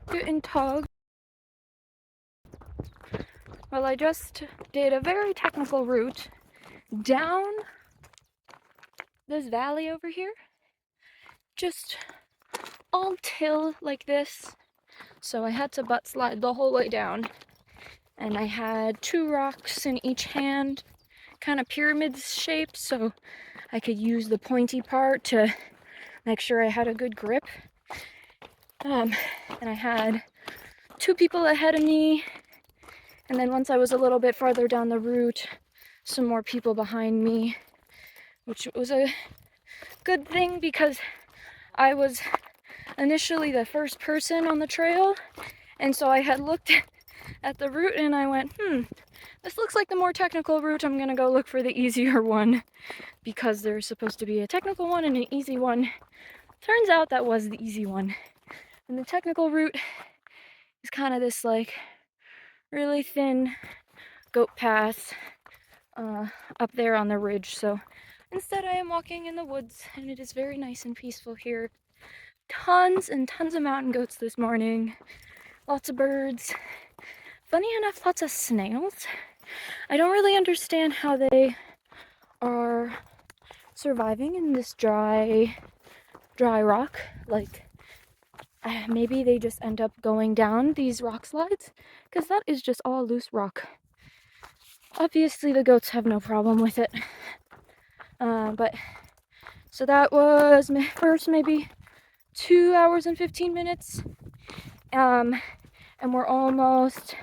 Guten Tag. Well, I just did a very technical route down this valley over here. Just all till like this. So I had to butt slide the whole way down. And I had 2 rocks in each hand, kind of pyramid shaped, so I could use the pointy part to make sure I had a good grip. And I had 2 people ahead of me. And then once I was a little bit farther down the route, some more people behind me, which was a good thing because I was initially the first person on the trail, and so I had looked at the route and I went, this looks like the more technical route. I'm gonna go look for the easier one because there's supposed to be a technical one and an easy one. Turns out that was the easy one. And the technical route is kind of this like really thin goat path up there on the ridge. So instead I am walking in the woods and it is very nice and peaceful here. Tons and tons of mountain goats this morning. Lots of birds. Funny enough, lots of snails. I don't really understand how they are surviving in this dry rock. Like, maybe they just end up going down these rock slides, because that is just all loose rock. Obviously the goats have no problem with it. But so that was first maybe 2 hours and 15 minutes. And we're almost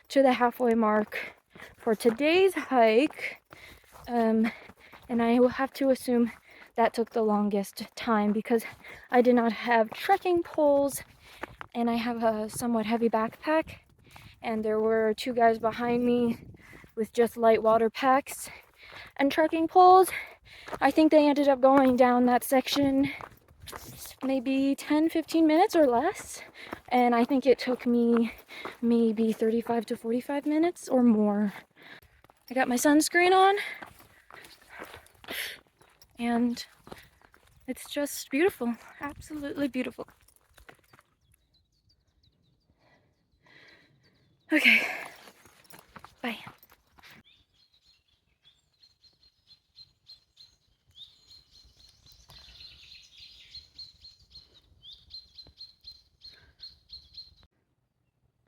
to the halfway mark for today's hike. And I will have to assume that took the longest time because I did not have trekking poles and I have a somewhat heavy backpack. And there were 2 guys behind me with just light water packs and trekking poles. I think they ended up going down that section maybe 10-15 minutes or less, and I think it took me maybe 35 to 45 minutes or more. I got my sunscreen on and it's just beautiful, absolutely beautiful. Okay, bye.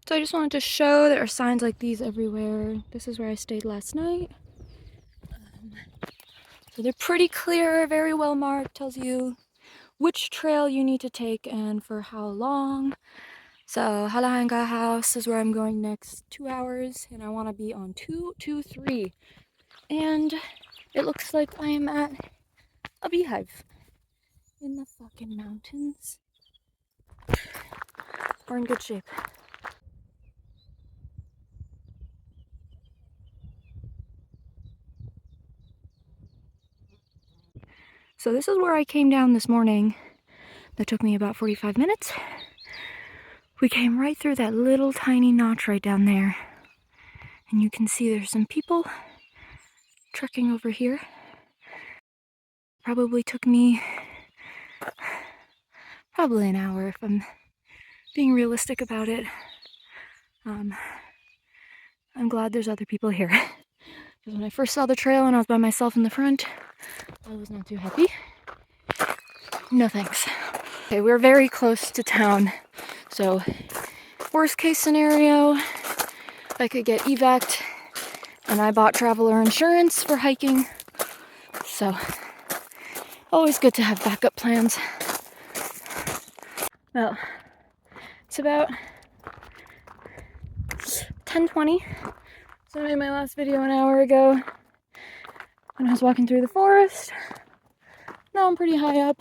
So I just wanted to show there are signs like these everywhere. This is where I stayed last night. So they're pretty clear, very well marked, tells you which trail you need to take and for how long. So Hallerangerhaus is where I'm going next 2 hours, and I want to be on 223. And it looks like I am at a beehive in the fucking mountains. We're in good shape. So this is where I came down this morning. That took me about 45 minutes. We came right through that little tiny notch right down there. And you can see there's some people trekking over here. Probably took me probably an hour if I'm being realistic about it. I'm glad there's other people here. Because when I first saw the trail and I was by myself in the front, I was not too happy. No thanks. Okay, we're very close to town. So, worst case scenario, I could get evac'd, and I bought traveler insurance for hiking. So, always good to have backup plans. Well, it's about 10:20. So I made my last video an hour ago when I was walking through the forest. Now I'm pretty high up,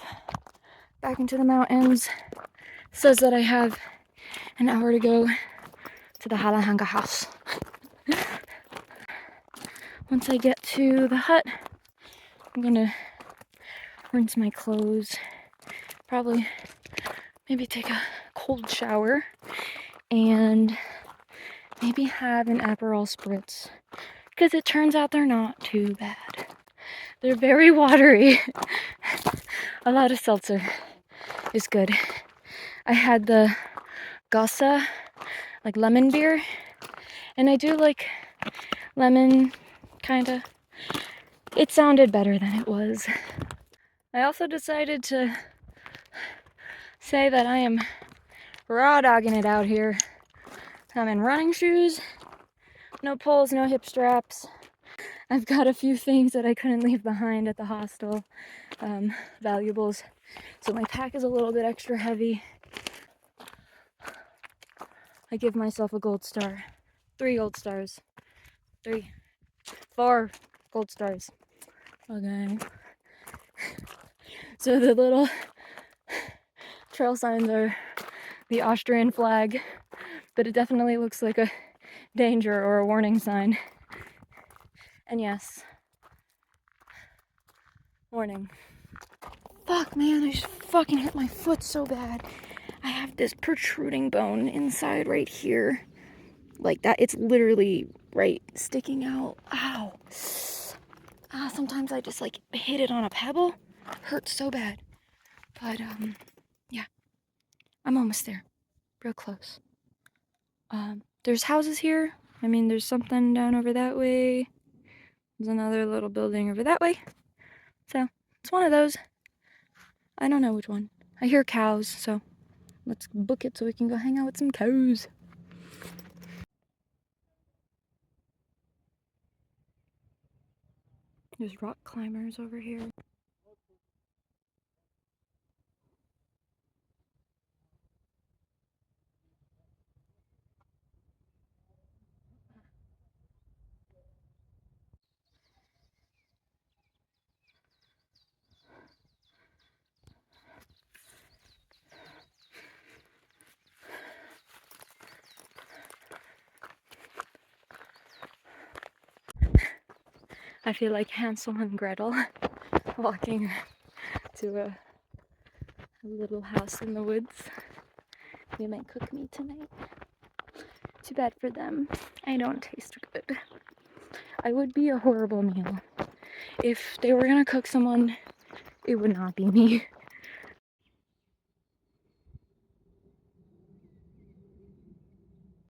back into the mountains. It says that I have an hour to go to the Hallerangerhaus. Once I get to the hut, I'm gonna rinse my clothes, probably maybe take a cold shower, and maybe have an Aperol spritz, because it turns out they're not too bad. They're very watery. A lot of seltzer is good. I had the Gossa, like lemon beer. And I do like lemon, kinda. It sounded better than it was. I also decided to say that I am raw dogging it out here. I'm in running shoes, no poles, no hip straps. I've got a few things that I couldn't leave behind at the hostel, valuables. So my pack is a little bit extra heavy. I give myself a gold star. 3 gold stars. 4 gold stars. Okay. So the little trail signs are the Austrian flag, but it definitely looks like a danger or a warning sign. And yes, warning. Fuck, man, I just fucking hit my foot so bad. I have this protruding bone inside right here. Like that, it's literally right sticking out. Ow. Sometimes I just like hit it on a pebble. Hurts so bad. But yeah, I'm almost there. Real close. There's houses here. I mean, there's something down over that way. There's another little building over that way. So, it's one of those. I don't know which one. I hear cows, so let's book it so we can go hang out with some cows. There's rock climbers over here. I feel like Hansel and Gretel walking to a little house in the woods. They might cook me tonight. Too bad for them. I don't taste good. I would be a horrible meal. If they were gonna cook someone, it would not be me.